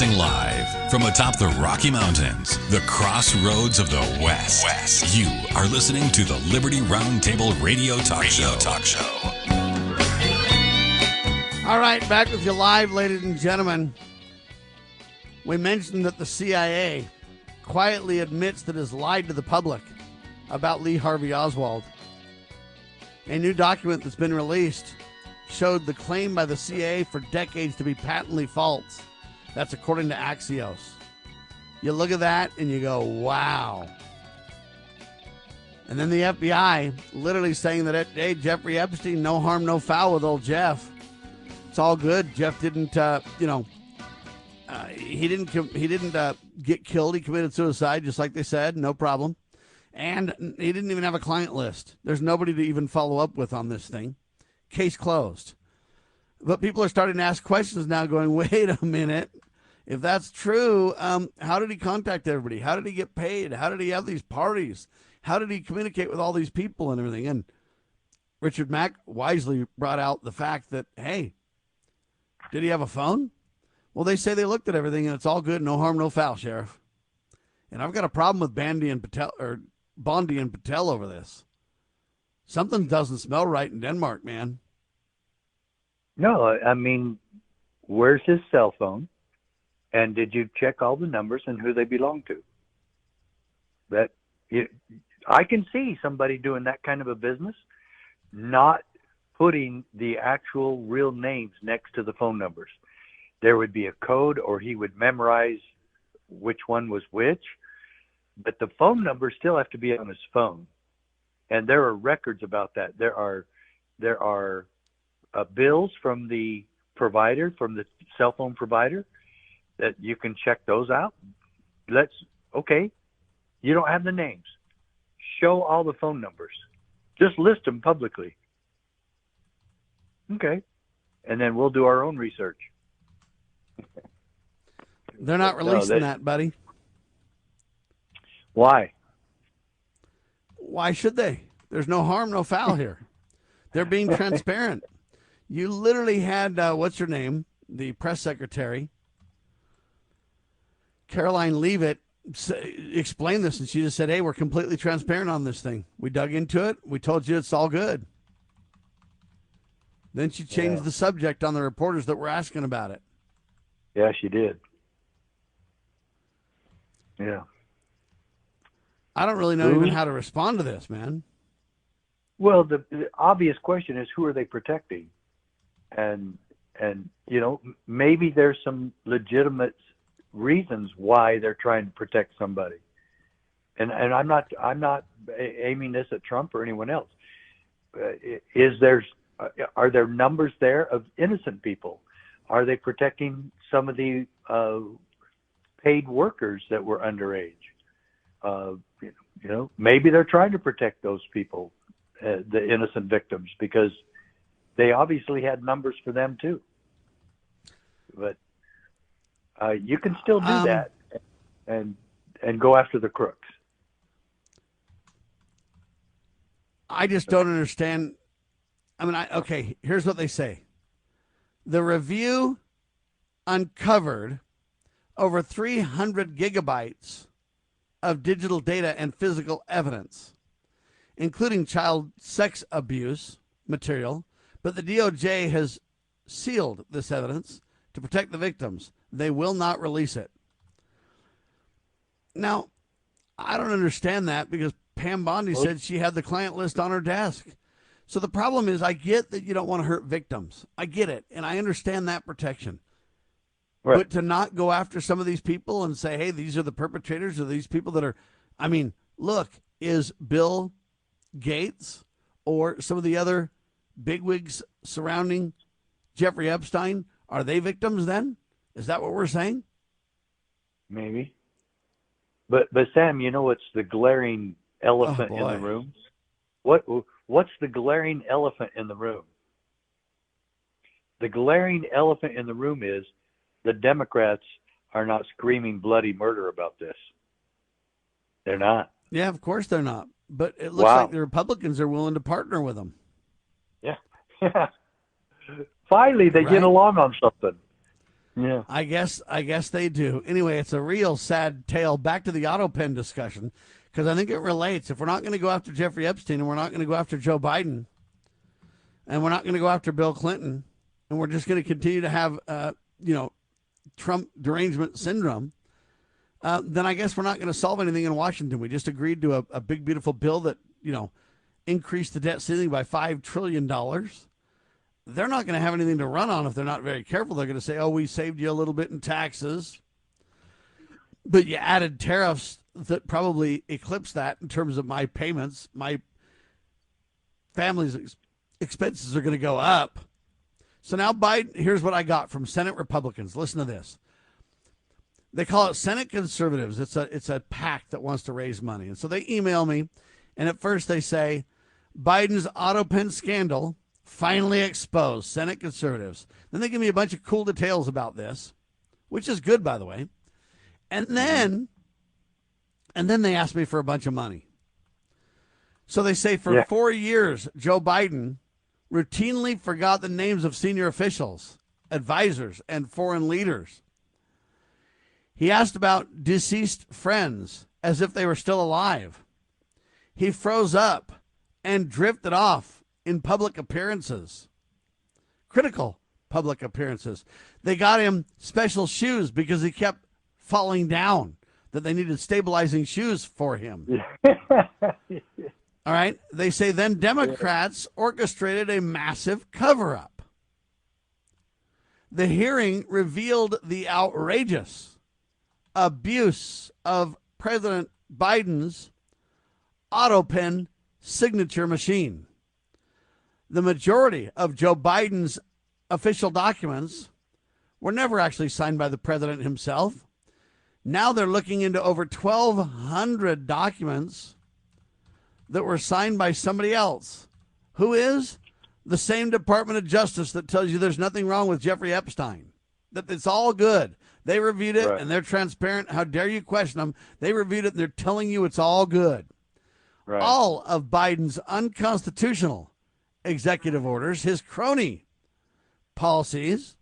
Broadcasting live from atop the Rocky Mountains, the crossroads of the West. You are listening to the Liberty RoundTable Radio Talk Show. All right, back with you live, ladies and gentlemen. We mentioned that the CIA quietly admits that it has lied to the public about Lee Harvey Oswald. A new document that's been released showed the claim by the CIA for decades to be patently false. That's according to Axios. You look at that and you go, wow. And then the FBI literally saying that, hey, Jeffrey Epstein, no harm, no foul with old Jeff. It's all good. Jeff didn't, he didn't get killed. He committed suicide, just like they said. No problem. And he didn't even have a client list. There's nobody to even follow up with on this thing. Case closed. But people are starting to ask questions now going, wait a minute. If that's true, how did he contact everybody? How did he get paid? How did he have these parties? How did he communicate with all these people and everything? And Richard Mack wisely brought out the fact that, hey, did he have a phone? Well, they say they looked at everything and it's all good. No harm, no foul, Sheriff. And I've got a problem with Bondi and Patel over this. Something doesn't smell right in Denmark, man. No, I mean, where's his cell phone? And did you check all the numbers and who they belong to? I can see somebody doing that kind of a business, not putting the actual real names next to the phone numbers. There would be a code, or he would memorize which one was which, but the phone numbers still have to be on his phone. And there are records about that. There are bills from the provider, from the cell phone provider, that you can check those out. Okay, you don't have the names. Show all the phone numbers. Just list them publicly. Okay, and then we'll do our own research. They're not releasing that, buddy. Why? Why should they? There's no harm, no foul here. They're being transparent. You literally had, what's her name? The press secretary, Caroline Leavitt, explain this. And she just said, hey, we're completely transparent on this thing. We dug into it. We told you it's all good. Then she changed the subject on the reporters that were asking about it. Yeah, she did. Yeah. I don't really know even how to respond to this, man. Well, the obvious question is, who are they protecting? And maybe there's some legitimate reasons why they're trying to protect somebody. And I'm not aiming this at Trump or anyone else. Are there numbers there of innocent people? Are they protecting some of the paid workers that were underage? Maybe they're trying to protect those people, the innocent victims, because they obviously had numbers for them too. But you can still do that and go after the crooks. I just don't understand. I mean, okay, here's what they say. The review uncovered over 300 gigabytes of digital data and physical evidence, including child sex abuse material, but the DOJ has sealed this evidence to protect the victims. They will not release it. Now, I don't understand that, because Pam Bondi said she had the client list on her desk. So the problem is, I get that you don't want to hurt victims. I get it, and I understand that protection. Right. But to not go after some of these people and say, hey, these are the perpetrators, or these people that are, I mean, look, is Bill Gates or some of the other bigwigs surrounding Jeffrey Epstein, are they victims then? Is that what we're saying? Maybe. But Sam, what's the glaring elephant in the room? What's the glaring elephant in the room? The glaring elephant in the room is the Democrats are not screaming bloody murder about this. They're not. Yeah, of course they're not. But it looks like the Republicans are willing to partner with them. Yeah. Finally, they get along on something. Yeah. I guess they do. Anyway, it's a real sad tale. Back to the Autopen discussion, because I think it relates. If we're not going to go after Jeffrey Epstein, and we're not going to go after Joe Biden, and we're not going to go after Bill Clinton, and we're just going to continue to have, Trump derangement syndrome, then I guess we're not going to solve anything in Washington. We just agreed to a big, beautiful bill that, increased the debt ceiling by $5 trillion. They're not going to have anything to run on if they're not very careful. They're going to say, oh, we saved you a little bit in taxes, but you added tariffs that probably eclipse that in terms of my payments. My family's expenses are going to go up. So now Biden, here's what I got from Senate Republicans. Listen to this. They call it Senate Conservatives. It's a PAC that wants to raise money. And so they email me, and at first they say, Biden's Autopen scandal finally exposed, Senate Conservatives. Then they give me a bunch of cool details about this, which is good, by the way. And then they ask me for a bunch of money. So they say for 4 years, Joe Biden routinely forgot the names of senior officials, advisors, and foreign leaders. He asked about deceased friends as if they were still alive. He froze up and drifted off in public appearances, critical public appearances. They got him special shoes because he kept falling down, that they needed stabilizing shoes for him. All right. They say then Democrats orchestrated a massive cover-up. The hearing revealed the outrageous abuse of President Biden's Autopen signature machine. The majority of Joe Biden's official documents were never actually signed by the president himself. Now they're looking into over 1,200 documents that were signed by somebody else. Who is? The same Department of Justice that tells you there's nothing wrong with Jeffrey Epstein, that it's all good. They reviewed it, right, and they're transparent. How dare you question them? They reviewed it, and they're telling you it's all good. Right. All of Biden's unconstitutional executive orders, his crony policies,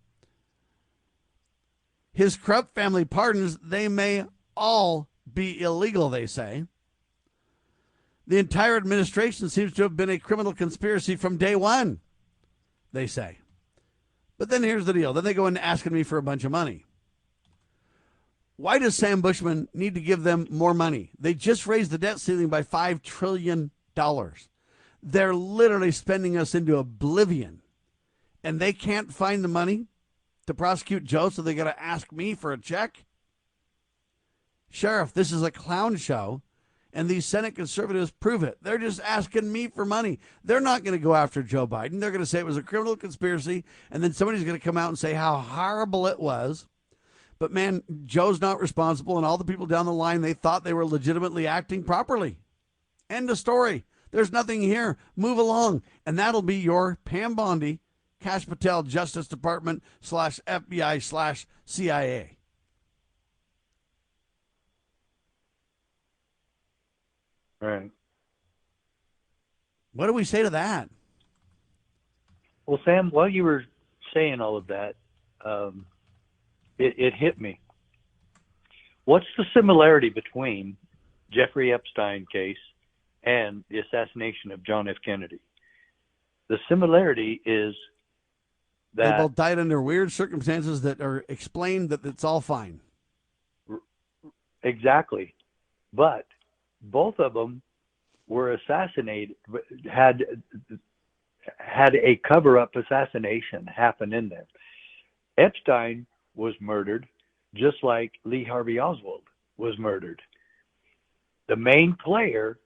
his corrupt family pardons, they may all be illegal, they say. The entire administration seems to have been a criminal conspiracy from day one, they say. But then here's the deal. Then they go into asking me for a bunch of money. Why does Sam Bushman need to give them more money? They just raised the debt ceiling by $5 trillion. They're literally spending us into oblivion. And they can't find the money to prosecute Joe, so they got to ask me for a check? Sheriff, this is a clown show, and these Senate conservatives prove it. They're just asking me for money. They're not going to go after Joe Biden. They're going to say it was a criminal conspiracy, and then somebody's going to come out and say how horrible it was. But, man, Joe's not responsible, and all the people down the line, they thought they were legitimately acting properly. End of story. There's nothing here. Move along. And that'll be your Pam Bondi, Kash Patel, Justice Department /FBI/CIA. Right. What do we say to that? Well, Sam, while you were saying all of that, it hit me. What's the similarity between Jeffrey Epstein case and the assassination of John F. Kennedy? The similarity is that they both died under weird circumstances that are explained that it's all fine. Exactly. But both of them were assassinated, had a cover-up assassination happen in them. Epstein was murdered just like Lee Harvey Oswald was murdered. The main player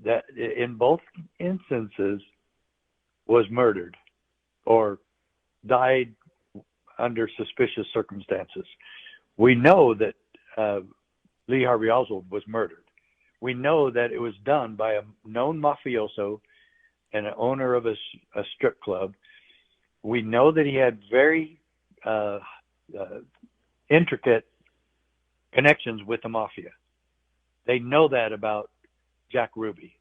that in both instances was murdered or died under suspicious circumstances. We know that Lee Harvey Oswald was murdered. We know that it was done by a known mafioso and an owner of a strip club. We know that he had very intricate connections with the mafia. They know that about Jack Ruby.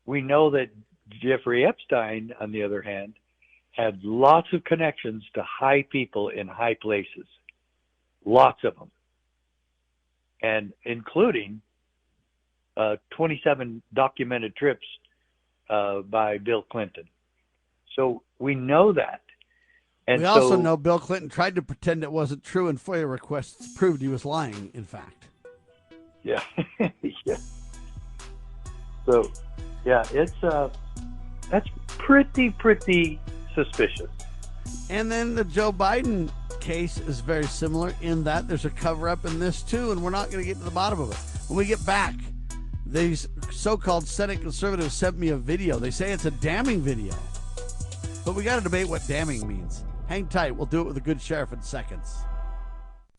We know that Jeffrey Epstein, on the other hand, had lots of connections to high people in high places, lots of them, and including 27 documented trips by Bill Clinton. So we know that. And we also know Bill Clinton tried to pretend it wasn't true, and FOIA requests proved he was lying, in fact. Yeah. Yeah. So, yeah, that's pretty suspicious. And then the Joe Biden case is very similar in that there's a cover-up in this, too, and we're not going to get to the bottom of it. When we get back, these so-called Senate conservatives sent me a video. They say it's a damning video. But we got to debate what damning means. Hang tight. We'll do it with a good sheriff in seconds.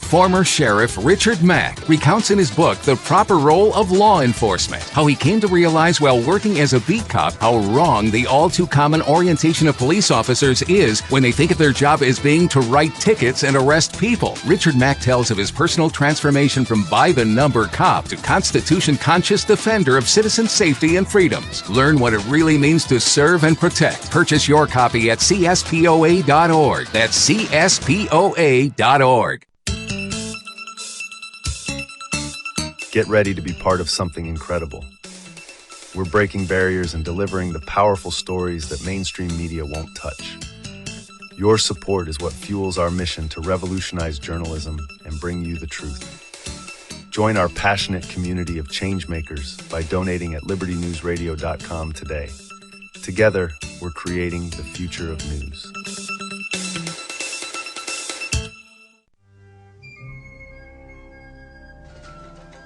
Former Sheriff Richard Mack recounts in his book The Proper Role of Law Enforcement how he came to realize while working as a beat cop how wrong the all-too-common orientation of police officers is when they think of their job as being to write tickets and arrest people. Richard Mack tells of his personal transformation from by-the-number cop to Constitution-conscious defender of citizen safety and freedoms. Learn what it really means to serve and protect. Purchase your copy at CSPOA.org. That's CSPOA.org. Get ready to be part of something incredible. We're breaking barriers and delivering the powerful stories that mainstream media won't touch. Your support is what fuels our mission to revolutionize journalism and bring you the truth. Join our passionate community of changemakers by donating at libertynewsradio.com today. Together, we're creating the future of news.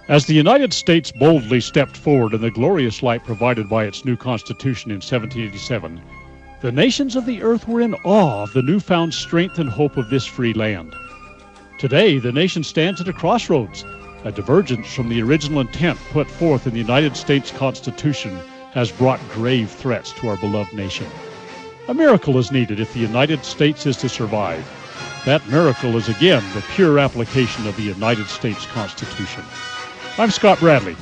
As the United States boldly stepped forward in the glorious light provided by its new Constitution in 1787, the nations of the earth were in awe of the newfound strength and hope of this free land. Today, the nation stands at a crossroads. A divergence from the original intent put forth in the United States Constitution has brought grave threats to our beloved nation. A miracle is needed if the United States is to survive. That miracle is again the pure application of the United States Constitution. I'm Scott Bradley.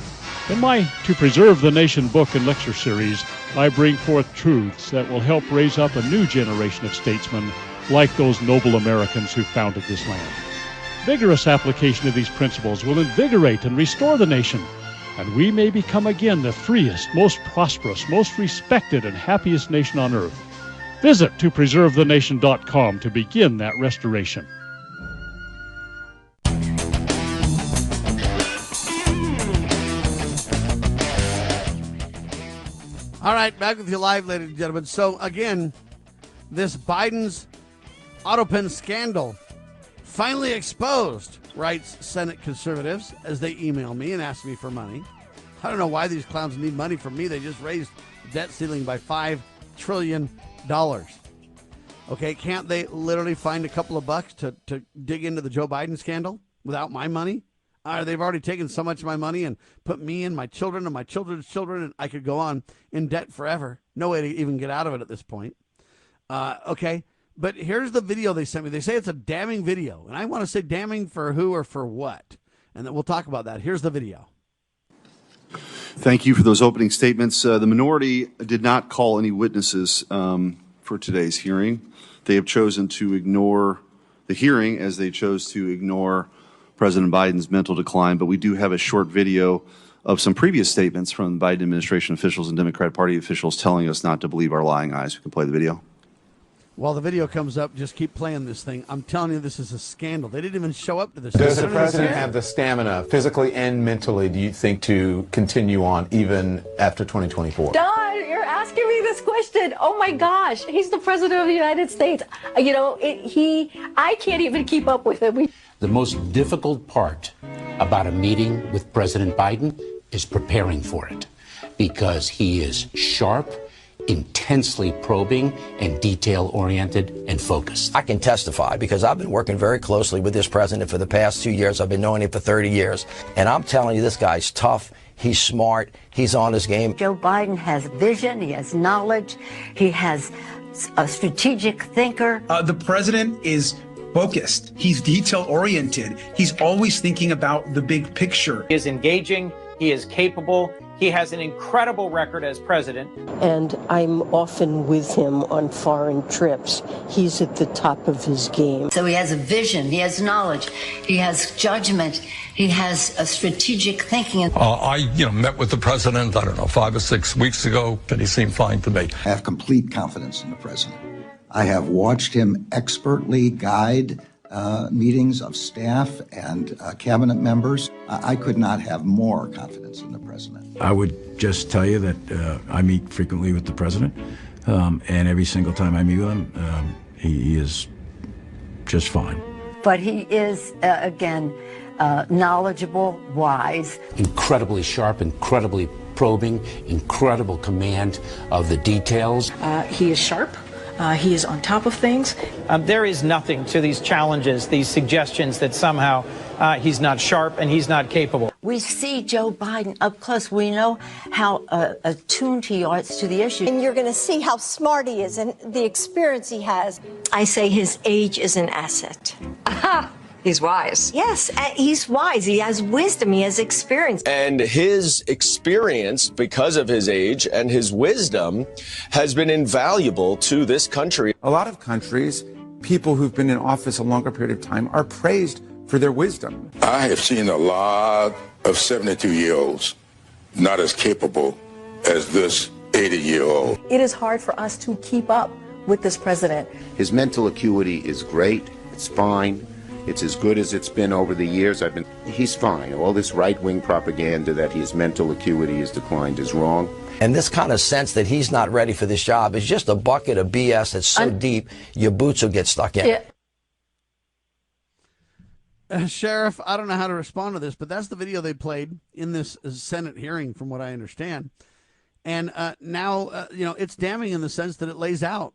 In my To Preserve the Nation book and lecture series, I bring forth truths that will help raise up a new generation of statesmen like those noble Americans who founded this land. Vigorous application of these principles will invigorate and restore the nation, and we may become again the freest, most prosperous, most respected, and happiest nation on earth. Visit topreservethenation.com to begin that restoration. All right, back with you live, ladies and gentlemen. So, again, this Biden's Autopen scandal finally exposed, writes Senate conservatives as they email me and ask me for money. I don't know why these clowns need money from me. They just raised the debt ceiling by $5 trillion. Okay, can't they literally find a couple of bucks to dig into the Joe Biden scandal without my money? They've already taken so much of my money and put me and my children and my children's children, and I could go on in debt forever. No way to even get out of it at this point. Okay, but here's the video they sent me. They say it's a damning video, and I want to say damning for who or for what, and then we'll talk about that. Here's the video. Thank you for those opening statements. The minority did not call any witnesses for today's hearing. They have chosen to ignore the hearing as they chose to ignore President Biden's mental decline, but we do have a short video of some previous statements from Biden administration officials and Democrat Party officials telling us not to believe our lying eyes. We can play the video. While the video comes up, just keep playing this thing. I'm telling you, this is a scandal. They didn't even show up to this. Does the president have the stamina, physically and mentally, do you think, to continue on even after 2024? Don, you're asking me this question. Oh my gosh, he's the president of the United States. You know, I can't even keep up with him. The most difficult part about a meeting with President Biden is preparing for it, because he is sharp, intensely probing, and detail-oriented and focused. I can testify because I've been working very closely with this president for the past 2 years. I've been knowing him for 30 years. And I'm telling you, this guy's tough. He's smart. He's on his game. Joe Biden has vision. He has knowledge. He has a strategic thinker. The president is focused. He's detail-oriented. He's always thinking about the big picture. He is engaging He is capable. He has an incredible record as president. And I'm often with him on foreign trips. He's at the top of his game. So he has a vision, he has knowledge, he has judgment, he has a strategic thinking. I met with the president, 5 or 6 weeks ago, and he seemed fine to me. I have complete confidence in the president. I have watched him expertly guide meetings of staff and cabinet members. I could not have more confidence in the president. I would just tell you that I meet frequently with the president, and every single time I meet with him, he is just fine. But he is, again, knowledgeable, wise. Incredibly sharp, incredibly probing, incredible command of the details. He is sharp. He is on top of things. There is nothing to these challenges, these suggestions that somehow he's not sharp and he's not capable. We see Joe Biden up close. We know how attuned he is to the issue. And you're going to see how smart he is and the experience he has. I say his age is an asset. Aha! He's wise. Yes, he's wise. He has wisdom. He has experience. And his experience, because of his age and his wisdom, has been invaluable to this country. A lot of countries, people who've been in office a longer period of time are praised for their wisdom. I have seen a lot of 72-year-olds not as capable as this 80-year-old. It is hard for us to keep up with this president. His mental acuity is great. It's fine. It's as good as it's been over the years. He's fine. All this right-wing propaganda that his mental acuity has declined is wrong. And this kind of sense that he's not ready for this job is just a bucket of BS that's so deep, your boots will get stuck in. Yeah. Sheriff, I don't know how to respond to this, but that's the video they played in this Senate hearing, from what I understand. And now, it's damning in the sense that it lays out.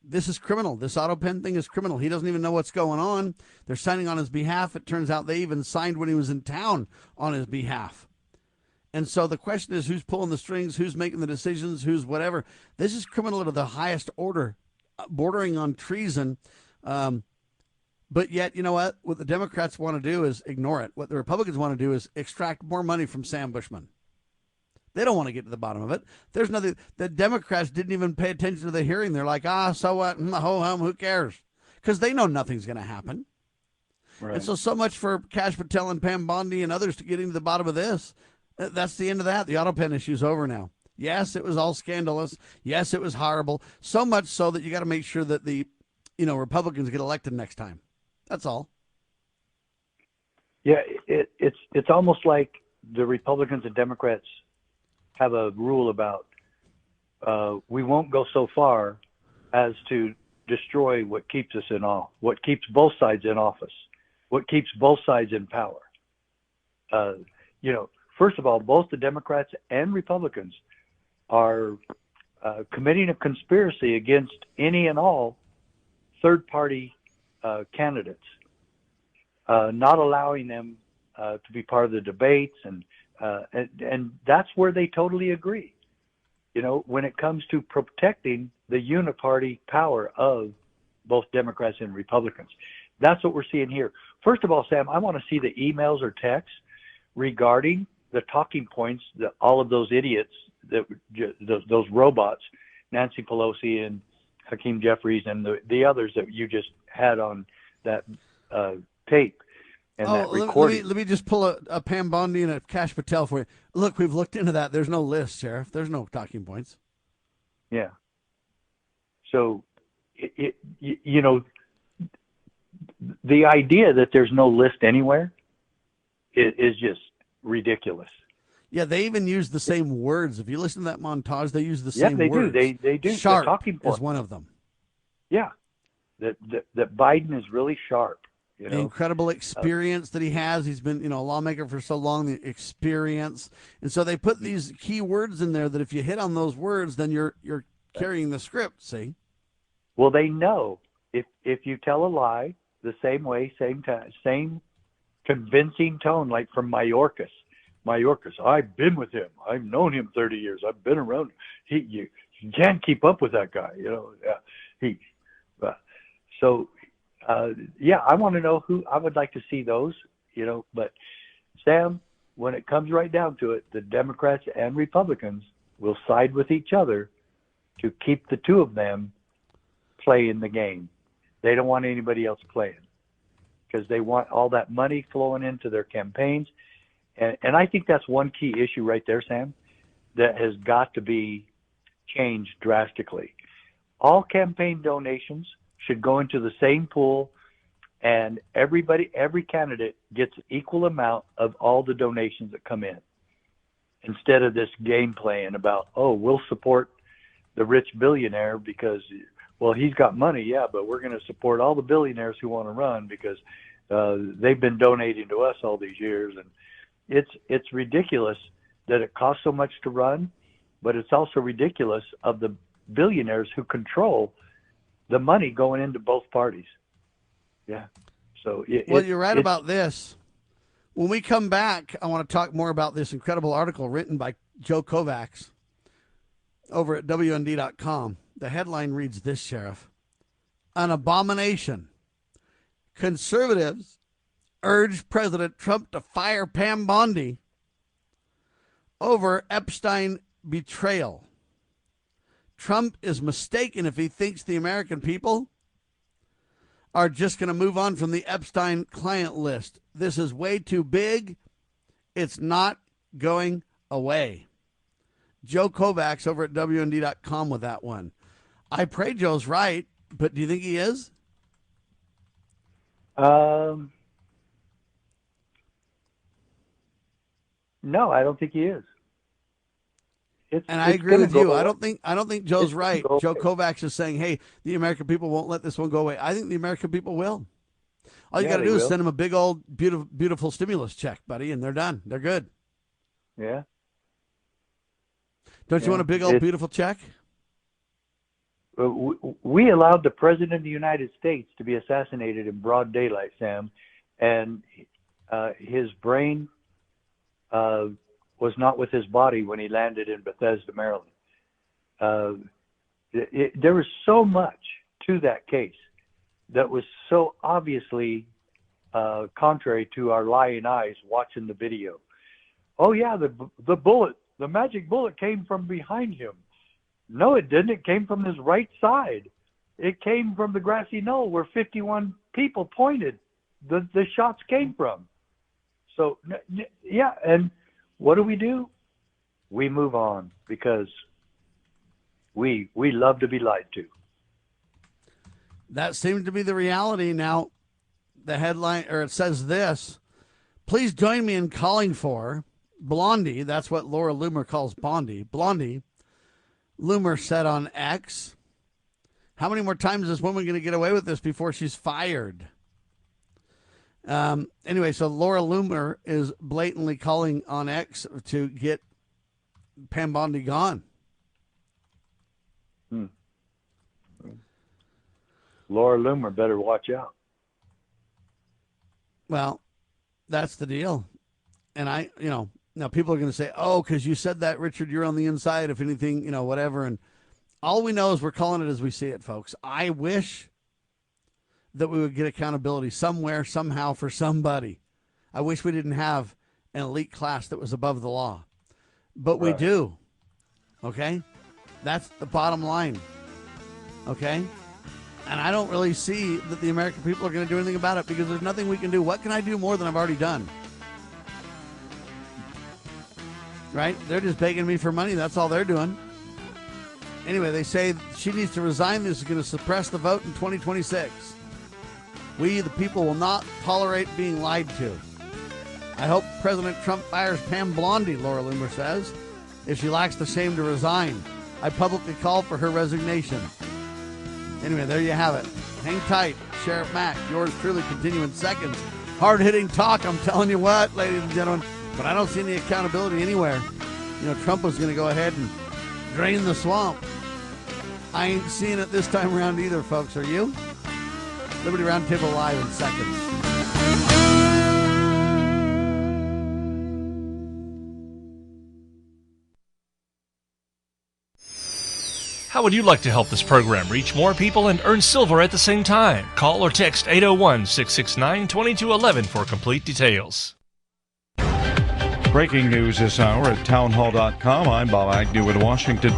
This is criminal. This Autopen thing is criminal. He doesn't even know what's going on. They're signing on his behalf. It turns out they even signed when he was in town on his behalf. And so the question is, who's pulling the strings? Who's making the decisions? Who's whatever? This is criminal to the highest order, bordering on treason. But yet, you know what? What the Democrats want to do is ignore it. What the Republicans want to do is extract more money from Sam Bushman. They don't want to get to the bottom of it. There's nothing. The Democrats didn't even pay attention to the hearing. They're like, so what? Ho-hum, who cares? Because they know nothing's going to happen. Right. And so much for Kash Patel and Pam Bondi and others to getting to the bottom of this. That's the end of that. The Autopen issue's over now. Yes, it was all scandalous. Yes, it was horrible. So much so that you got to make sure that the, Republicans get elected next time. That's all. Yeah, it's almost like the Republicans and Democrats have a rule about we won't go so far as to destroy what keeps us in office, what keeps both sides in office, what keeps both sides in power. First of all, both the Democrats and Republicans are committing a conspiracy against any and all third-party candidates, not allowing them to be part of the debates, and that's where they totally agree. When it comes to protecting the uniparty power of both Democrats and Republicans, that's what we're seeing here. First of all, Sam, I want to see the emails or texts regarding the talking points that all of those idiots, those robots, Nancy Pelosi and Hakeem Jeffries and the others that you just had on that tape. Let me just pull a Pam Bondi and a Kash Patel for you. Look, we've looked into that. There's no list, Sheriff. There's no talking points. Yeah. So, the idea that there's no list anywhere is just ridiculous. Yeah, they even use the same words. If you listen to that montage, they use the same words. Yeah, they do. Sharp talking point is one of them. Yeah, that Biden is really sharp. The incredible experience that he has. He's been, a lawmaker for so long, the experience. And so they put these key words in there that if you hit on those words, then you're carrying the script, see? Well, they know if you tell a lie the same way, same time, same convincing tone, like from Mayorkas, I've been with him. I've known him 30 years. I've been around him. You can't keep up with that guy, I want to know who. I would like to see those, but Sam, when it comes right down to it, the Democrats and Republicans will side with each other to keep the two of them playing the game. They don't want anybody else playing because they want all that money flowing into their campaigns. And I think that's one key issue right there, Sam, that has got to be changed drastically. All campaign donations should go into the same pool, and every candidate gets equal amount of all the donations that come in, instead of this game playing about, oh, we'll support the rich billionaire because, well, he's got money, yeah, but we're going to support all the billionaires who want to run because they've been donating to us all these years. And it's ridiculous that it costs so much to run, but it's also ridiculous of the billionaires who control the money going into both parties. Yeah. So you're right about this. When we come back, I want to talk more about this incredible article written by Joe Kovacs over at WND.com. The headline reads this, Sheriff: an abomination. Conservatives urge President Trump to fire Pam Bondi over Epstein betrayal. Trump is mistaken if he thinks the American people are just going to move on from the Epstein client list. This is way too big. It's not going away. Joe Kovacs over at WND.com with that one. I pray Joe's right, but do you think he is? No, I don't think he is. I agree with you. I don't think Joe's right. Joe Kovacs is saying, hey, the American people won't let this one go away. I think the American people will. All you got to do is send them a big old beautiful stimulus check, buddy, and they're done. They're good. Yeah. Don't you want a big old beautiful check? We allowed the President of the United States to be assassinated in broad daylight, Sam, and his brain was not with his body when he landed in Bethesda, Maryland. There was so much to that case that was so obviously contrary to our lying eyes watching the video. Oh yeah, the bullet, the magic bullet came from behind him. No, it didn't. It came from his right side. It came from the grassy knoll where 51 people pointed. The shots came from. So yeah, and what do? We move on because we love to be lied to. That seems to be the reality now. The headline, or it says this: please join me in calling for Blondie. That's what Laura Loomer calls Bondi. Blondie. Loomer said on X, how many more times is this woman going to get away with this before she's fired? Anyway, so Laura Loomer is blatantly calling on X to get Pam Bondi gone. Laura Loomer better watch out. Well, that's the deal. And now people are going to say, oh, because you said that, Richard, you're on the inside, if anything, whatever. And all we know is we're calling it as we see it, folks. I wish that we would get accountability somewhere, somehow, for somebody. I wish we didn't have an elite class that was above the law. But we do. Okay? That's the bottom line. Okay? And I don't really see that the American people are going to do anything about it because there's nothing we can do. What can I do more than I've already done? Right? They're just begging me for money. That's all they're doing. Anyway, they say she needs to resign. This is going to suppress the vote in 2026. We, the people, will not tolerate being lied to. I hope President Trump fires Pam Bondi, Laura Loomer says. If she lacks the shame to resign, I publicly call for her resignation. Anyway, there you have it. Hang tight. Sheriff Mack, yours truly, continue in seconds. Hard-hitting talk, I'm telling you what, ladies and gentlemen. But I don't see any accountability anywhere. Trump was going to go ahead and drain the swamp. I ain't seeing it this time around either, folks. Are you? Liberty RoundTable live in seconds. How would you like to help this program reach more people and earn silver at the same time? Call or text 801-669-2211 for complete details. Breaking news this hour at townhall.com. I'm Bob Agnew in Washington.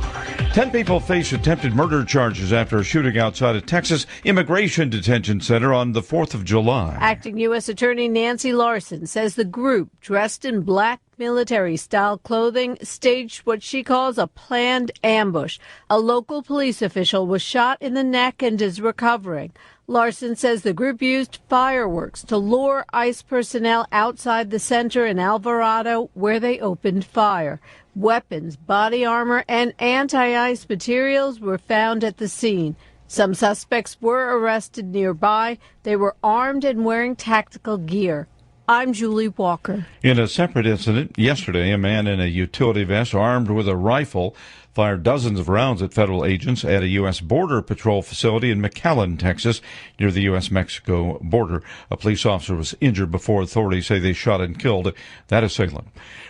10 people face attempted murder charges after a shooting outside a Texas immigration detention center on the 4th of July. Acting U.S. Attorney Nancy Larson says the group, dressed in black military-style clothing, staged what she calls a planned ambush. A local police official was shot in the neck and is recovering. Larson says the group used fireworks to lure ICE personnel outside the center in Alvarado, where they opened fire. Weapons, body armor, and anti-ICE materials were found at the scene. Some suspects were arrested nearby. They were armed and wearing tactical gear. I'm Julie Walker. In a separate incident yesterday, a man in a utility vest armed with a rifle fired dozens of rounds at federal agents at a U.S. Border Patrol facility in McAllen, Texas, near the U.S.-Mexico border. A police officer was injured before authorities say they shot and killed that assailant.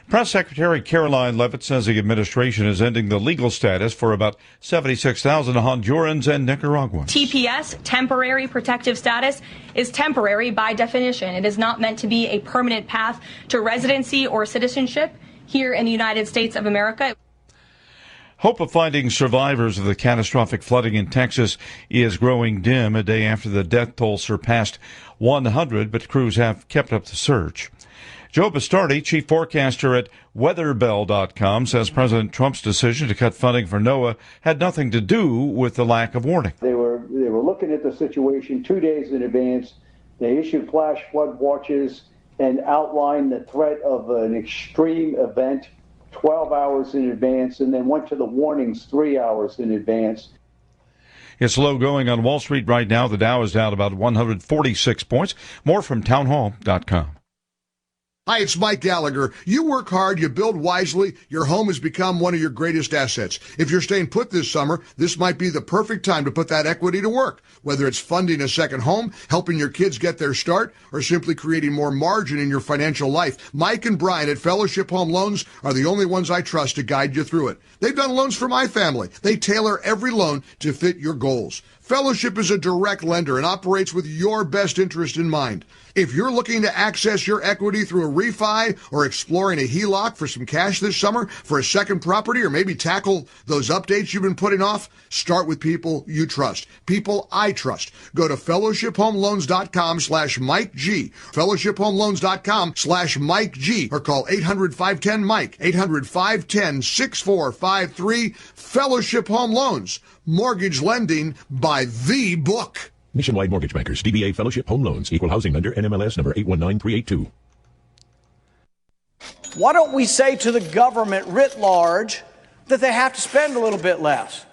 Press Secretary Caroline Leavitt says the administration is ending the legal status for about 76,000 Hondurans and Nicaraguans. TPS, temporary protective status, is temporary by definition. It is not meant to be a permanent path to residency or citizenship here in the United States of America. Hope of finding survivors of the catastrophic flooding in Texas is growing dim a day after the death toll surpassed 100, but crews have kept up the search. Joe Bastardi, chief forecaster at weatherbell.com, says President Trump's decision to cut funding for NOAA had nothing to do with the lack of warning. They were looking at the situation 2 days in advance. They issued flash flood watches and outlined the threat of an extreme event 12 hours in advance, and then went to the warnings 3 hours in advance. It's low going on Wall Street right now. The Dow is down about 146 points. More from townhall.com. Hi, it's Mike Gallagher. You work hard, you build wisely, your home has become one of your greatest assets. If you're staying put this summer, this might be the perfect time to put that equity to work. Whether it's funding a second home, helping your kids get their start, or simply creating more margin in your financial life, Mike and Brian at Fellowship Home Loans are the only ones I trust to guide you through it. They've done loans for my family. They tailor every loan to fit your goals. Fellowship is a direct lender and operates with your best interest in mind. If you're looking to access your equity through a refi or exploring a HELOC for some cash this summer for a second property, or maybe tackle those updates you've been putting off, start with people you trust. People I trust. Go to fellowshiphomeloans.com/Mike G. fellowshiphomeloans.com/Mike G. or call 800-510-MIKE. 800-510-6453. Fellowship Home Loans. Mortgage lending by the book. Nationwide Mortgage Bankers, DBA Fellowship Home Loans, Equal Housing Lender, NMLS number 819382. Why don't we say to the government writ large that they have to spend a little bit less?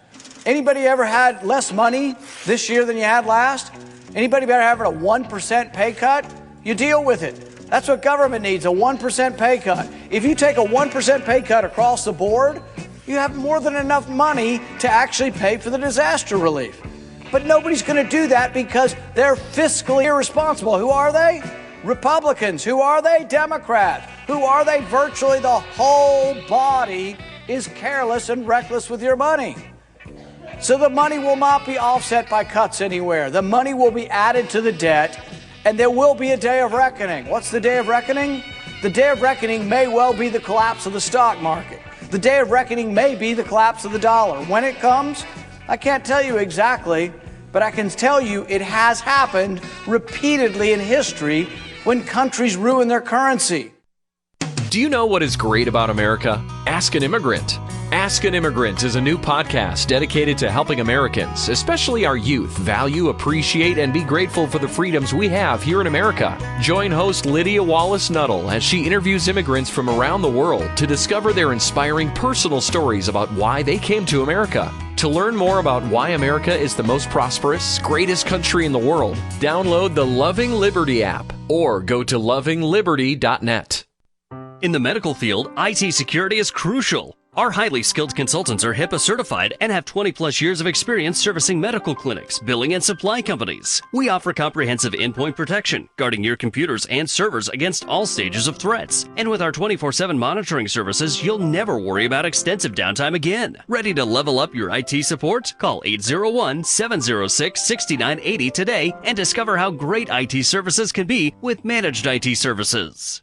Anybody ever had less money this year than you had last? Anybody ever having a 1% pay cut? You deal with it. That's what government needs, a 1% pay cut. If you take a 1% pay cut across the board, you have more than enough money to actually pay for the disaster relief. But nobody's going to do that because they're fiscally irresponsible. Who are they? Republicans. Who are they? Democrats. Who are they? Virtually the whole body is careless and reckless with your money. So the money will not be offset by cuts anywhere. The money will be added to the debt, and there will be a day of reckoning. What's the day of reckoning? The day of reckoning may well be the collapse of the stock market. The day of reckoning may be the collapse of the dollar. When it comes, I can't tell you exactly, but I can tell you it has happened repeatedly in history when countries ruin their currency. Do you know what is great about America? Ask an Immigrant. Ask an Immigrant is a new podcast dedicated to helping Americans, especially our youth, value, appreciate, and be grateful for the freedoms we have here in America. Join host Lydia Wallace-Nuttall as she interviews immigrants from around the world to discover their inspiring personal stories about why they came to America. To learn more about why America is the most prosperous, greatest country in the world, download the Loving Liberty app or go to lovingliberty.net. In the medical field, IT security is crucial. Our highly skilled consultants are HIPAA certified and have 20-plus years of experience servicing medical clinics, billing, and supply companies. We offer comprehensive endpoint protection, guarding your computers and servers against all stages of threats. And with our 24/7 monitoring services, you'll never worry about extensive downtime again. Ready to level up your IT support? Call 801-706-6980 today and discover how great IT services can be with managed IT services.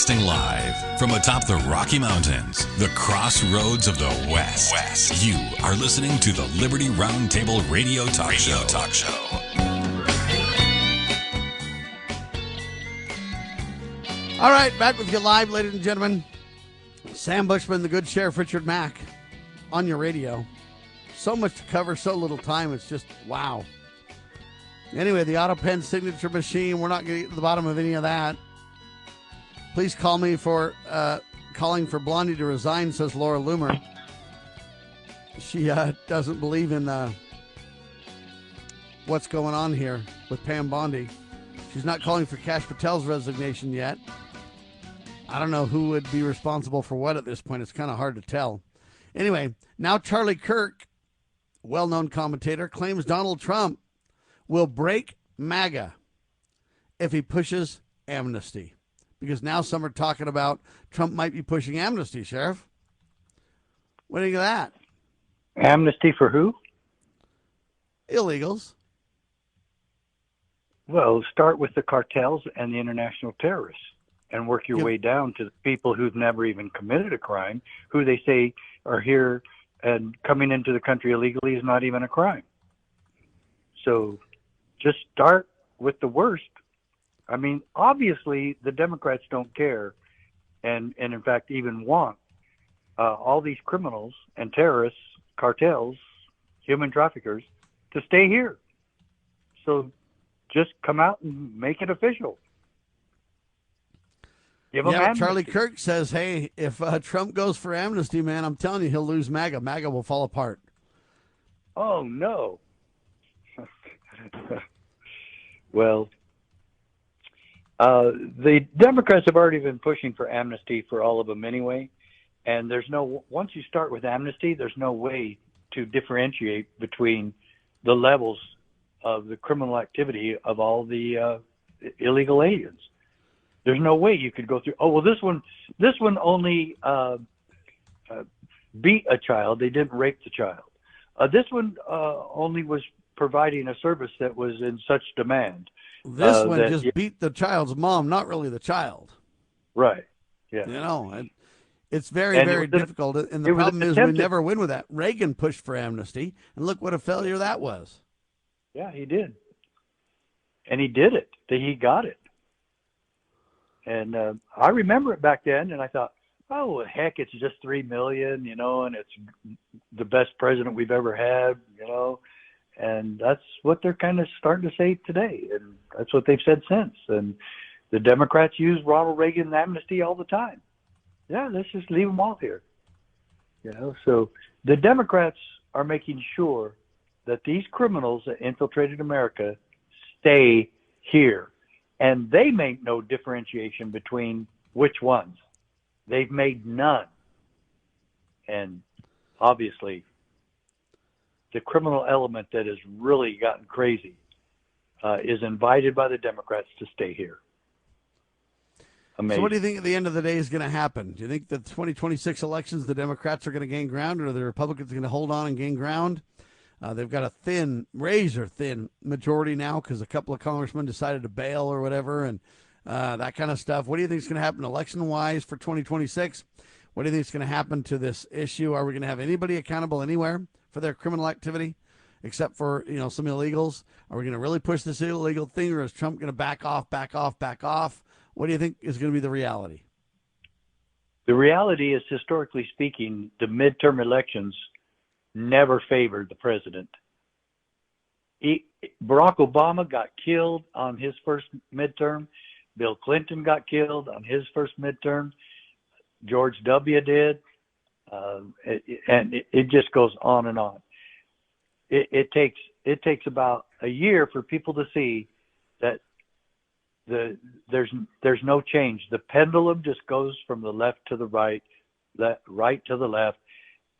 Broadcasting live from atop the Rocky Mountains, the crossroads of the West. You are listening to the Liberty RoundTable Radio Talk Show. All right, back with you live, ladies and gentlemen. Sam Bushman, the good Sheriff Richard Mack, on your radio. So much to cover, so little time. It's just wow. Anyway, the Autopen signature machine, we're not going to get to the bottom of any of that. Please call me for calling for Blondie to resign, says Laura Loomer. She doesn't believe in what's going on here with Pam Bondi. She's not calling for Kash Patel's resignation yet. I don't know who would be responsible for what at this point. It's kind of hard to tell. Anyway, now Charlie Kirk, well-known commentator, claims Donald Trump will break MAGA if he pushes amnesty. Because now some are talking about Trump might be pushing amnesty, Sheriff. What do you think of that? Amnesty for who? Illegals. Well, start with the cartels and the international terrorists and work your way down to the people who've never even committed a crime, who they say are here and coming into the country illegally is not even a crime. So just start with the worst. I mean, obviously the Democrats don't care and in fact even want all these criminals and terrorists, cartels, human traffickers to stay here. So just come out and make it official. Give them amnesty. Charlie Kirk says, hey, if Trump goes for amnesty, man, I'm telling you, he'll lose MAGA. MAGA will fall apart. Oh, no. Well, the Democrats have already been pushing for amnesty for all of them anyway. And once you start with amnesty, there's no way to differentiate between the levels of the criminal activity of all the illegal aliens. There's no way you could go through. Oh, well, this one only beat a child. They didn't rape the child. This one only was providing a service that was in such demand. This one just beat the child's mom, not really the child. Right. Yeah. You know, it's very, very difficult. And the problem is we never win with that. Reagan pushed for amnesty, and look what a failure that was. Yeah, he did. And he did it. He got it. And I remember it back then, and I thought, oh, heck, it's just 3 million, you know, and it's the best president we've ever had, you know. And that's what they're kind of starting to say today, and that's what they've said since. And the Democrats use Ronald Reagan amnesty all the time. Yeah, let's just leave them all here. You know, so the Democrats are making sure that these criminals that infiltrated America stay here. And they make no differentiation between which ones. They've made none. And obviously, the criminal element that has really gotten crazy is invited by the Democrats to stay here. Amazing. So what do you think at the end of the day is going to happen? Do you think the 2026 elections, the Democrats are going to gain ground, or are the Republicans going to hold on and gain ground? They've got a razor thin majority now because a couple of congressmen decided to bail or whatever, and that kind of stuff. What do you think is going to happen election-wise for 2026? What do you think is going to happen to this issue? Are we going to have anybody accountable anywhere for their criminal activity except for, you know, some illegals? Are we going to really push this illegal thing, or is Trump going to back off? What do you think is going to be the reality? The reality is, historically speaking, the midterm elections never favored the president. Barack Obama got killed on his first midterm. Bill Clinton got killed on his first midterm. George W. did. And it just goes on and on. It takes about a year for people to see that there's no change. The pendulum just goes from the left to the right to the left.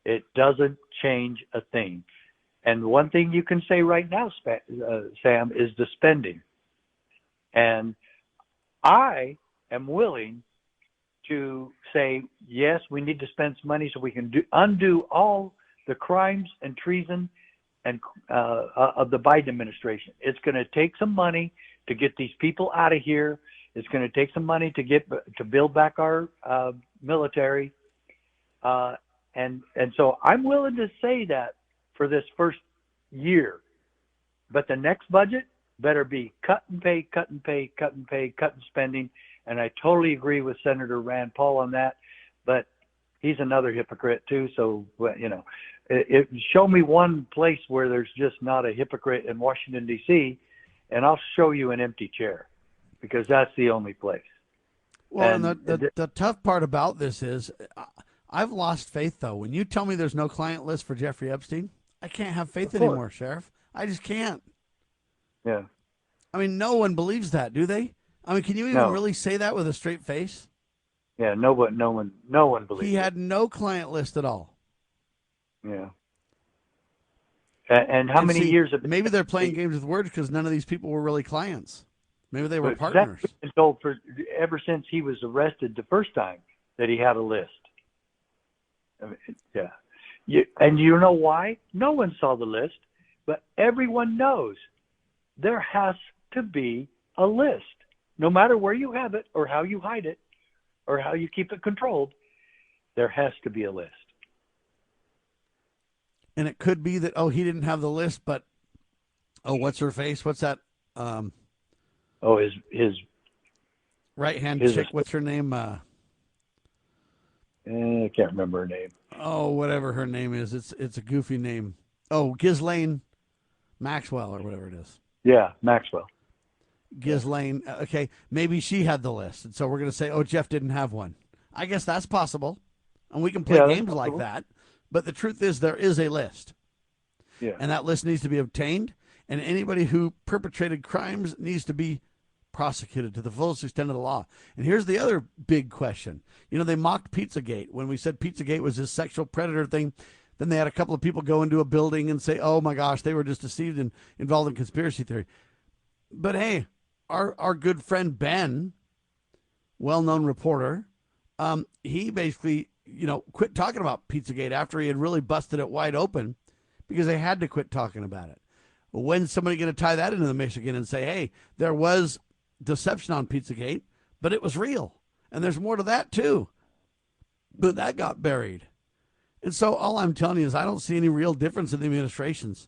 It doesn't change a thing. And one thing you can say right now, Sam, is the spending. And I am willing to say, yes, we need to spend some money so we can undo all the crimes and treason and of the Biden administration. It's going to take some money to get these people out of here It's going to take some money to build back our military, and so I'm willing to say that for this first year, but the next budget better be cut and pay, cut and pay, cut and pay, cut and spending. And I totally agree with Senator Rand Paul on that, but he's another hypocrite too. So, show me one place where there's just not a hypocrite in Washington, D.C., and I'll show you an empty chair, because that's the only place. Well, and the tough part about this is I've lost faith, though. When you tell me there's no client list for Jeffrey Epstein, I can't have faith anymore, Sheriff. I just can't. Yeah. I mean, no one believes that, do they? I mean, can you even really say that with a straight face? Yeah, no one believes he had no client list at all. Yeah. And how many years of maybe they're playing games with words because none of these people were really clients. Maybe they were partners. That's been told ever since he was arrested the first time that he had a list. I mean, yeah. And you know why? No one saw the list, but everyone knows there has to be a list. No matter where you have it or how you hide it or how you keep it controlled, there has to be a list. And it could be that, he didn't have the list, but, what's her face? What's that? His right-hand chick. What's her name? I can't remember her name. Whatever her name is. It's a goofy name. Ghislaine Maxwell or whatever it is. Yeah, Maxwell. Ghislaine. Okay, maybe she had the list. And so we're going to say, Jeff didn't have one. I guess that's possible. And we can play games like that. But the truth is there is a list. Yeah. And that list needs to be obtained. And anybody who perpetrated crimes needs to be prosecuted to the fullest extent of the law. And here's the other big question. They mocked Pizzagate. When we said Pizzagate was this sexual predator thing, then they had a couple of people go into a building and say, oh my gosh, they were just deceived and involved in conspiracy theory. But hey, our good friend Ben, well-known reporter, he basically, quit talking about Pizzagate after he had really busted it wide open because they had to quit talking about it. When's somebody going to tie that into the mix again and say, hey, there was deception on Pizzagate, but it was real. And there's more to that too. But that got buried. And so all I'm telling you is I don't see any real difference in the administrations.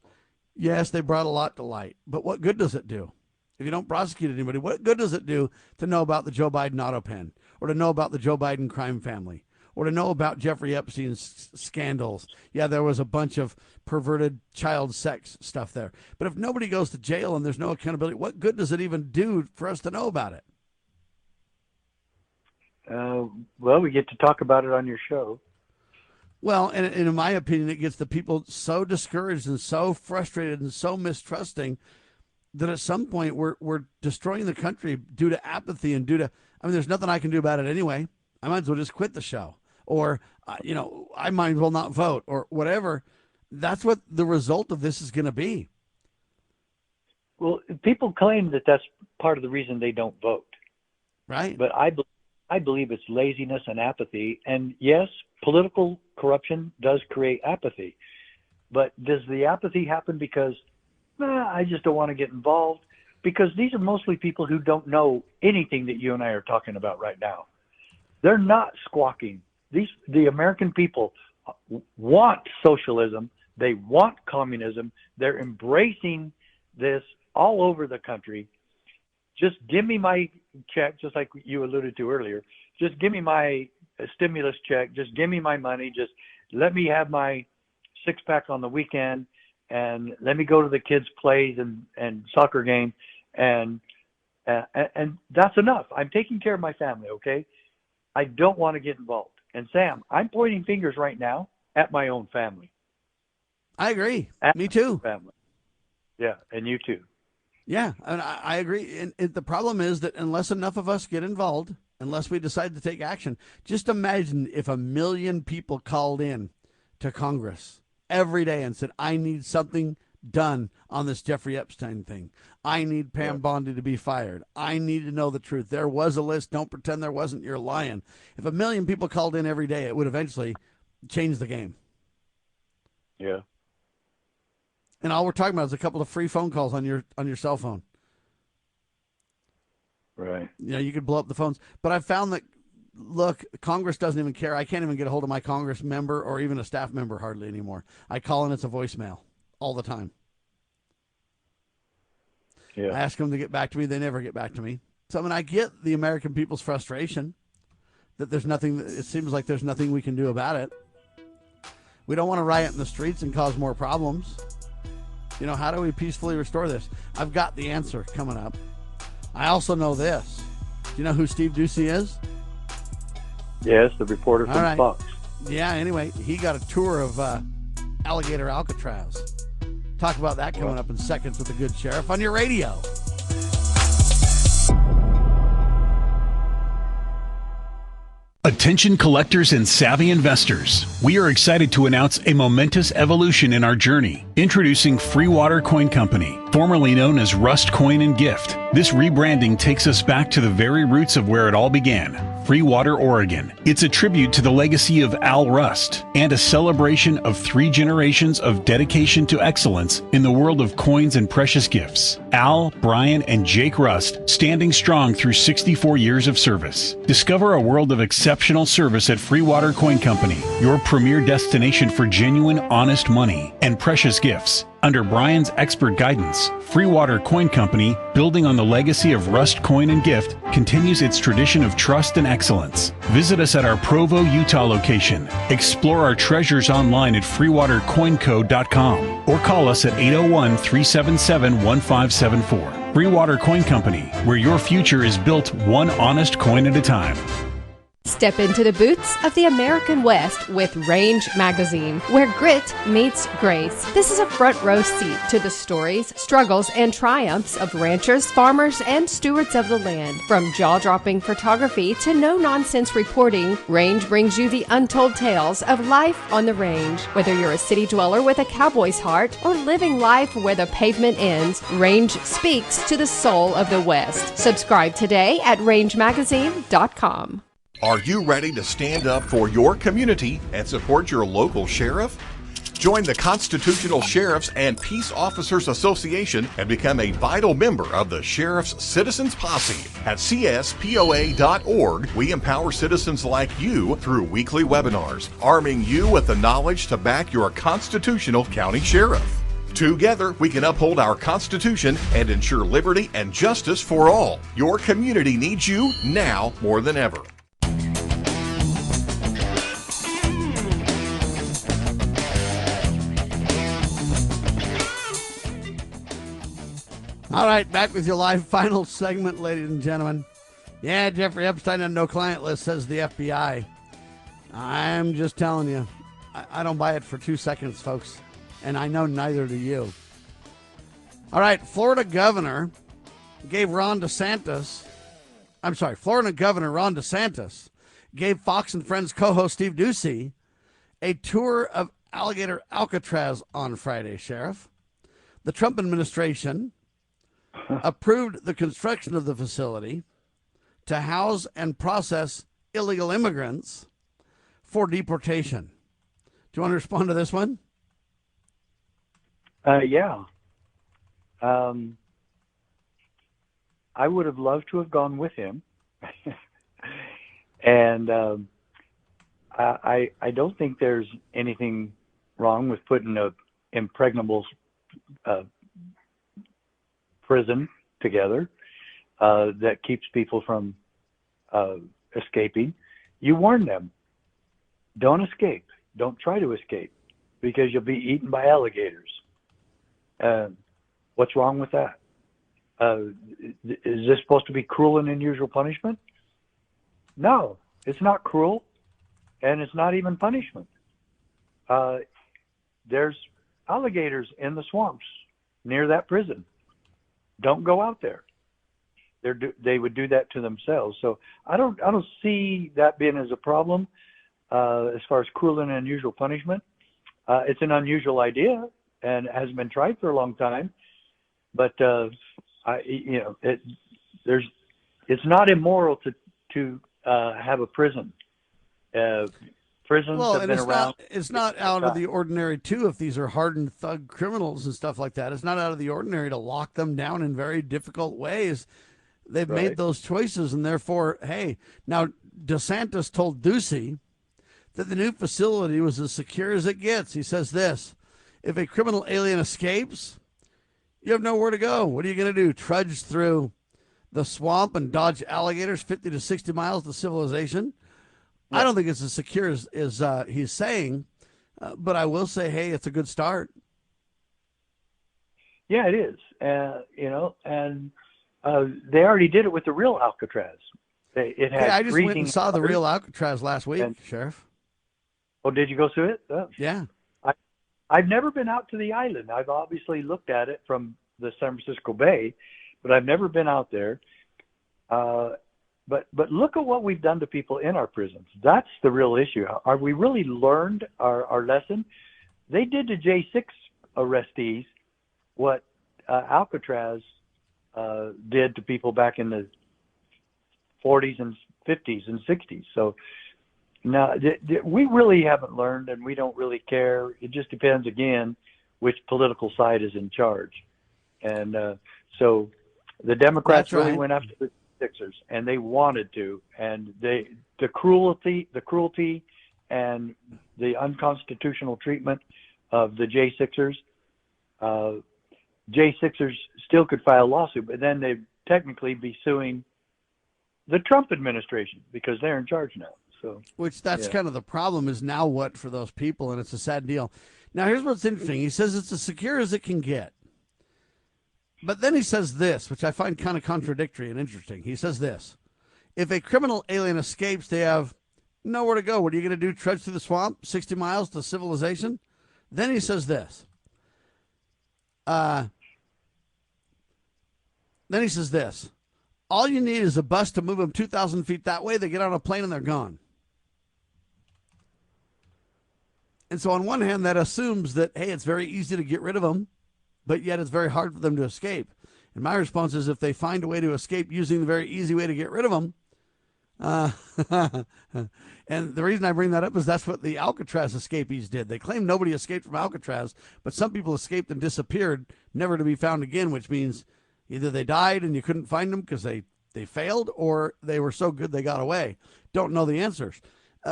Yes, they brought a lot to light, but what good does it do? If you don't prosecute anybody, what good does it do to know about the Joe Biden Autopen or to know about the Joe Biden crime family or to know about Jeffrey Epstein's scandals? Yeah, there was a bunch of perverted child sex stuff there. But if nobody goes to jail and there's no accountability, what good does it even do for us to know about it? Well, we get to talk about it on your show. Well, and in my opinion, it gets the people so discouraged and so frustrated and so mistrusting that at some point we're destroying the country due to apathy and there's nothing I can do about it anyway. I might as well just quit the show. Or, I might as well not vote or whatever. That's what the result of this is going to be. Well, people claim that that's part of the reason they don't vote. Right. But I believe it's laziness and apathy. And yes, political corruption does create apathy. But does the apathy happen because I just don't want to get involved? Because these are mostly people who don't know anything that you and I are talking about right now. They're not squawking. The American people want socialism. They want communism. They're embracing this all over the country. Just give me my check, just like you alluded to earlier. Just give me my stimulus check. Just give me my money. Just let me have my six-pack on the weekend, and let me go to the kids' plays and soccer game, and that's enough. I'm taking care of my family, okay? I don't want to get involved. And Sam, I'm pointing fingers right now at my own family. I agree. Me too. Family. Yeah, and you too. Yeah, and I agree. And the problem is that unless enough of us get involved, unless we decide to take action, just imagine if 1 million people called in to Congress every day and said, I need something done on this Jeffrey Epstein thing. I need Pam Bondi to be fired. I need to know the truth. There was a list. Don't pretend there wasn't. You're lying. If 1 million people called in every day, it would eventually change the game. Yeah. And all we're talking about is a couple of free phone calls on your cell phone. Right. You could blow up the phones. But I found that, look, Congress doesn't even care. I can't even get a hold of my Congress member or even a staff member hardly anymore. I call and it's a voicemail all the time. Yeah. I ask them to get back to me. They never get back to me. So, I get the American people's frustration that there's nothing, it seems like there's nothing we can do about it. We don't want to riot in the streets and cause more problems. How do we peacefully restore this? I've got the answer coming up. I also know this. Do you know who Steve Doocy is? Yes, the reporter from Fox. Yeah, anyway, he got a tour of Alligator Alcatraz. Talk about that coming up in seconds with the good sheriff on your radio. Attention collectors and savvy investors. We are excited to announce a momentous evolution in our journey. Introducing Free Water Coin Company, formerly known as Rust Coin and Gift. This rebranding takes us back to the very roots of where it all began. Free Water, Oregon. It's a tribute to the legacy of Al Rust and a celebration of 3 generations of dedication to excellence in the world of coins and precious gifts. Al, Brian, and Jake Rust standing strong through 64 years of service. Discover a world of exceptional service at Free Water Coin Company, your premier destination for genuine, honest money and precious gifts. Under Brian's expert guidance, Free Water Coin Company, building on the legacy of Rust Coin and Gift, continues its tradition of trust and excellence. Visit us at our Provo, Utah location. Explore our treasures online at freewatercoinco.com or call us at 801-377-1574. Free Water Coin Company, where your future is built one honest coin at a time. Step into the boots of the American West with Range Magazine, where grit meets grace. This is a front row seat to the stories, struggles, and triumphs of ranchers, farmers, and stewards of the land. From jaw-dropping photography to no-nonsense reporting, Range brings you the untold tales of life on the range. Whether you're a city dweller with a cowboy's heart or living life where the pavement ends, Range speaks to the soul of the West. Subscribe today at rangemagazine.com. Are you ready to stand up for your community and support your local sheriff? Join the Constitutional Sheriffs and Peace Officers Association and become a vital member of the Sheriff's Citizens Posse. At cspoa.org, we empower citizens like you through weekly webinars, arming you with the knowledge to back your constitutional county sheriff. Together, we can uphold our Constitution and ensure liberty and justice for all. Your community needs you now more than ever. All right, back with your live final segment, ladies and gentlemen. Yeah, Jeffrey Epstein on no client list, says the FBI. I'm just telling you, I don't buy it for 2 seconds, folks. And I know neither do you. All right, Florida Governor Ron DeSantis gave Fox and Friends co-host Steve Doocy a tour of Alligator Alcatraz on Friday, Sheriff. The Trump administration approved the construction of the facility to house and process illegal immigrants for deportation. Do you want to respond to this one? Yeah. I would have loved to have gone with him. And I don't think there's anything wrong with putting a impregnable prison together that keeps people from escaping. You warn them, don't escape. Don't try to escape because you'll be eaten by alligators. What's wrong with that? Is this supposed to be cruel and unusual punishment? No, it's not cruel, and it's not even punishment. There's alligators in the swamps near that prison. Don't go out there. They would do that to themselves. So I don't see that being as a problem as far as cruel and unusual punishment. It's an unusual idea and hasn't been tried for a long time. But it's not immoral to have a prison. Prisons have been around. It's not out of the ordinary, too, if these are hardened thug criminals and stuff like that. It's not out of the ordinary to lock them down in very difficult ways. They've made those choices, and therefore, hey, now DeSantis told Ducey that the new facility was as secure as it gets. He says this: if a criminal alien escapes, you have nowhere to go. What are you going to do? Trudge through the swamp and dodge alligators 50 to 60 miles to civilization? Yeah. I don't think it's as secure as he's saying, but I will say, hey, it's a good start. Yeah, it is. And they already did it with the real Alcatraz. It had I just went and saw the real Alcatraz last week, Sheriff. Oh, did you go see it? Oh. Yeah. I've never been out to the island. I've obviously looked at it from the San Francisco Bay, but I've never been out there. But look at what we've done to people in our prisons. That's the real issue. Are we really learned our lesson? They did to J6 arrestees what Alcatraz did to people back in the 40s and 50s and 60s. So now we really haven't learned, and we don't really care. It just depends, again, which political side is in charge. And so the Democrats really went after the Sixers, and they wanted to. And the cruelty and the unconstitutional treatment of the J6ers, J6ers still could file a lawsuit, but then they'd technically be suing the Trump administration because they're in charge now. So, that's kind of the problem is now what for those people, and it's a sad deal. Now, here's what's interesting. He says it's as secure as it can get. But then he says this, which I find kind of contradictory and interesting. He says this: if a criminal alien escapes, they have nowhere to go. What are you going to do? Trudge through the swamp 60 miles to civilization? Then he says this. All you need is a bus to move them 2,000 feet that way. They get on a plane and they're gone. And so on one hand, that assumes that, hey, it's very easy to get rid of them, but yet it's very hard for them to escape. And my response is if they find a way to escape using the very easy way to get rid of them, and the reason I bring that up is that's what the Alcatraz escapees did. They claim nobody escaped from Alcatraz, but some people escaped and disappeared, never to be found again, which means either they died and you couldn't find them because they failed, or they were so good they got away. Don't know the answers.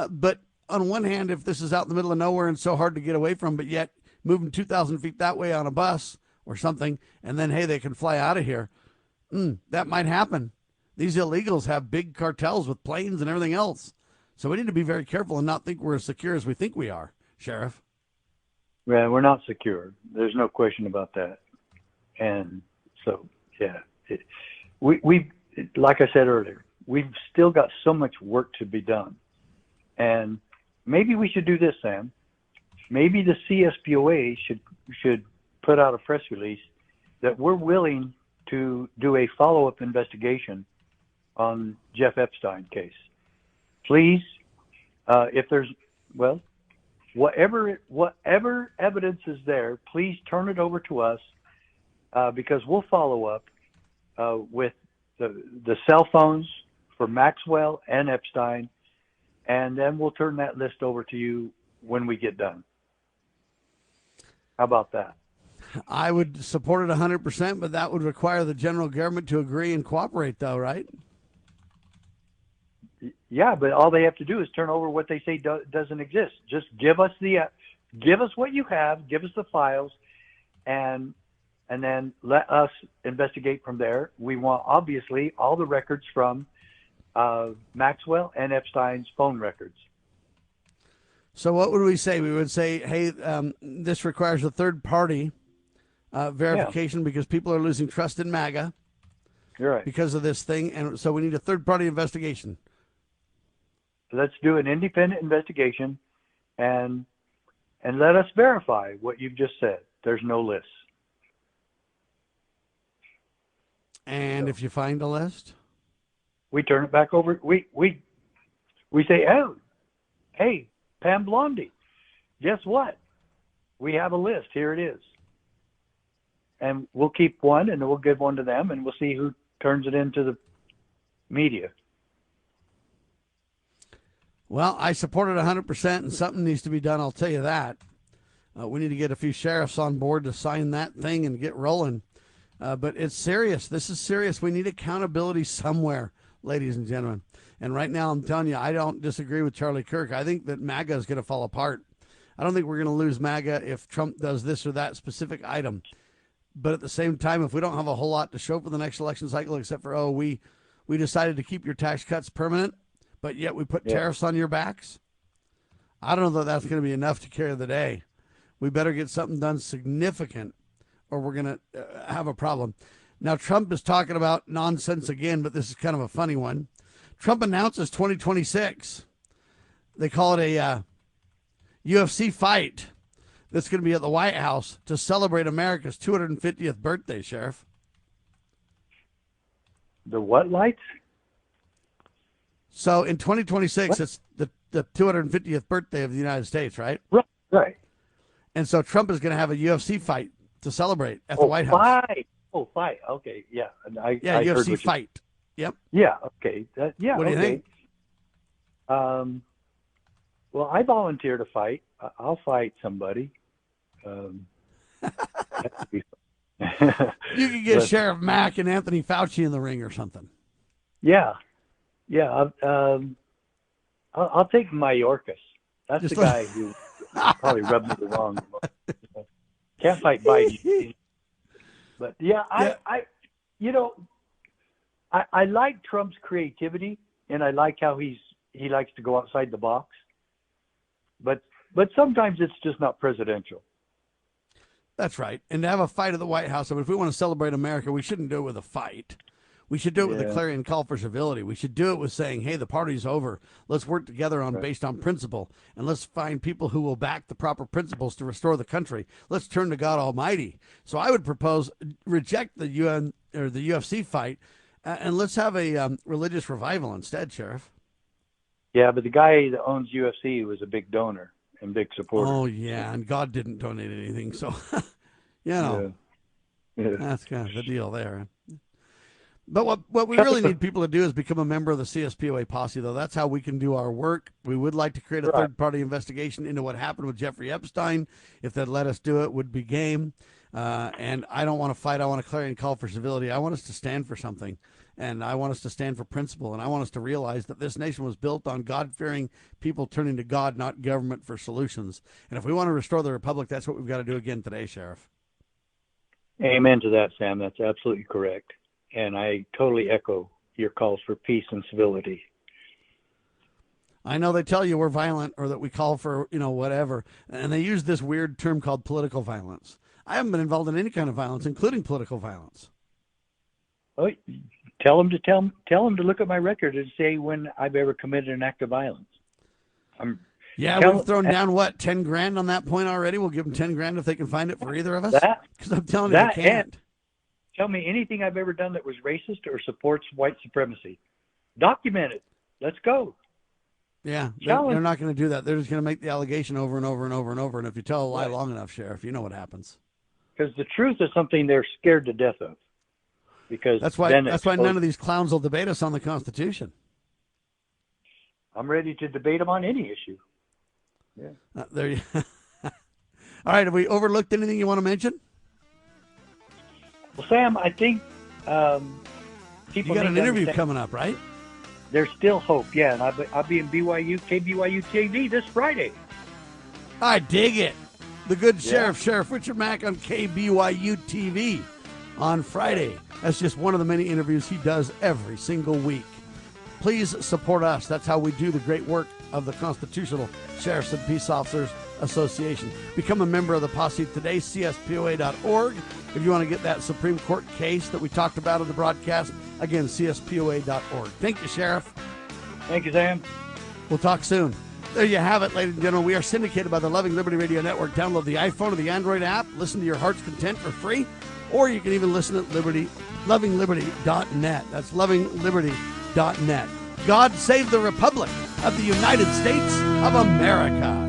But on one hand, if this is out in the middle of nowhere and so hard to get away from, but yet moving 2,000 feet that way on a bus or something, and then, hey, they can fly out of here, that might happen. These illegals have big cartels with planes and everything else. So we need to be very careful and not think we're as secure as we think we are, Sheriff. Yeah, we're not secure. There's no question about that. And so, yeah, we like I said earlier, we've still got so much work to be done. And maybe we should do this, Sam. Maybe the CSPOA should put out a press release that we're willing to do a follow-up investigation on Jeff Epstein case. Please, if there's, whatever evidence is there, please turn it over to us because we'll follow up with the cell phones for Maxwell and Epstein, and then we'll turn that list over to you when we get done. How about that? I would support it 100%, but that would require the general government to agree and cooperate, though, right? Yeah, but all they have to do is turn over what they say doesn't exist. Just give us what you have, give us the files, and then let us investigate from there. We want, obviously, all the records from Maxwell and Epstein's phone records. So what would we say? We would say, hey, this requires a third-party verification because people are losing trust in MAGA. You're right. Because of this thing, and so we need a third-party investigation. Let's do an independent investigation and let us verify what you've just said. There's no list. And if you find a list? We turn it back over. We say, oh, hey, Pam Blondie, guess what? We have a list. Here it is. And we'll keep one, and then we'll give one to them, and we'll see who turns it into the media. Well, I support it 100%, and something needs to be done, I'll tell you that. We need to get a few sheriffs on board to sign that thing and get rolling. But it's serious. This is serious. We need accountability somewhere, ladies and gentlemen. And right now, I'm telling you, I don't disagree with Charlie Kirk. I think that MAGA is going to fall apart. I don't think we're going to lose MAGA if Trump does this or that specific item. But at the same time, if we don't have a whole lot to show for the next election cycle, except for, we decided to keep your tax cuts permanent, but yet we put tariffs on your backs, I don't know that that's going to be enough to carry the day. We better get something done significant or we're going to have a problem. Now, Trump is talking about nonsense again, but this is kind of a funny one. Trump announces 2026. They call it a UFC fight that's going to be at the White House to celebrate America's 250th birthday, Sheriff. The what lights? So in 2026, it's the 250th birthday of the United States, right? Right. And so Trump is going to have a UFC fight to celebrate at the White House. Fight. Okay, yeah. UFC fight. Yep. Yeah. Okay. What do you think? Well, I volunteer to fight. I'll fight somebody. You could get Sheriff Mack and Anthony Fauci in the ring or something. Yeah. I'll take Mayorkas. That's the guy who probably rubbed me the wrong way. Can't fight Biden. But I like Trump's creativity, and I like how he likes to go outside the box. But sometimes it's just not presidential. That's right. And to have a fight at the White House, I mean, if we want to celebrate America, we shouldn't do it with a fight. We should do it with a clarion call for civility. We should do it with saying, hey, the party's over. Let's work together based on principle. And let's find people who will back the proper principles to restore the country. Let's turn to God Almighty. So I would propose reject the UN or the UFC fight, and let's have a religious revival instead, Sheriff. Yeah, but the guy that owns UFC was a big donor and big supporter. Oh, yeah, and God didn't donate anything. So, that's kind of the deal there. But what we really need people to do is become a member of the CSPOA posse, though. That's how we can do our work. We would like to create a third-party investigation into what happened with Jeffrey Epstein. If they'd let us do it, would be game. And I don't want to fight. I want to clarion call for civility. I want us to stand for something, and I want us to stand for principle, and I want us to realize that this nation was built on God-fearing people turning to God, not government, for solutions. And if we want to restore the republic, that's what we've got to do again today, Sheriff. Amen to that, Sam. That's absolutely correct. And I totally echo your calls for peace and civility. I know they tell you we're violent or that we call for, whatever. And they use this weird term called political violence. I haven't been involved in any kind of violence, including political violence. Oh, tell them to look at my record and say when I've ever committed an act of violence. We've thrown down, $10,000 on that point already? We'll give them $10,000 if they can find it for either of us? Because I'm telling you, they can't. Tell me anything I've ever done that was racist or supports white supremacy. Document it. Let's go. Yeah, they're not going to do that. They're just going to make the allegation over and over and over and over. And if you tell a lie long enough, Sheriff, you know what happens. Because the truth is something they're scared to death of. Because that's why none of these clowns will debate us on the Constitution. I'm ready to debate them on any issue. Yeah. There you. All right. Have we overlooked anything you want to mention? Well, Sam, I think you people. got an interview coming up, right? There's still hope, yeah, and I'll be in KBYU TV this Friday. I dig it. The good Sheriff Richard Mack on KBYU TV on Friday. That's just one of the many interviews he does every single week. Please support us. That's how we do the great work of the Constitutional Sheriffs and Peace Officers Association. Become a member of the posse today, CSPOA.org. If you want to get that Supreme Court case that we talked about in the broadcast, again, CSPOA.org. Thank you, Sheriff. Thank you, Sam. We'll talk soon. There you have it, ladies and gentlemen. We are syndicated by the Loving Liberty Radio Network. Download the iPhone or the Android app. Listen to your heart's content for free. Or you can even listen at lovingliberty.net. That's lovingliberty.net. God save the Republic of the United States of America.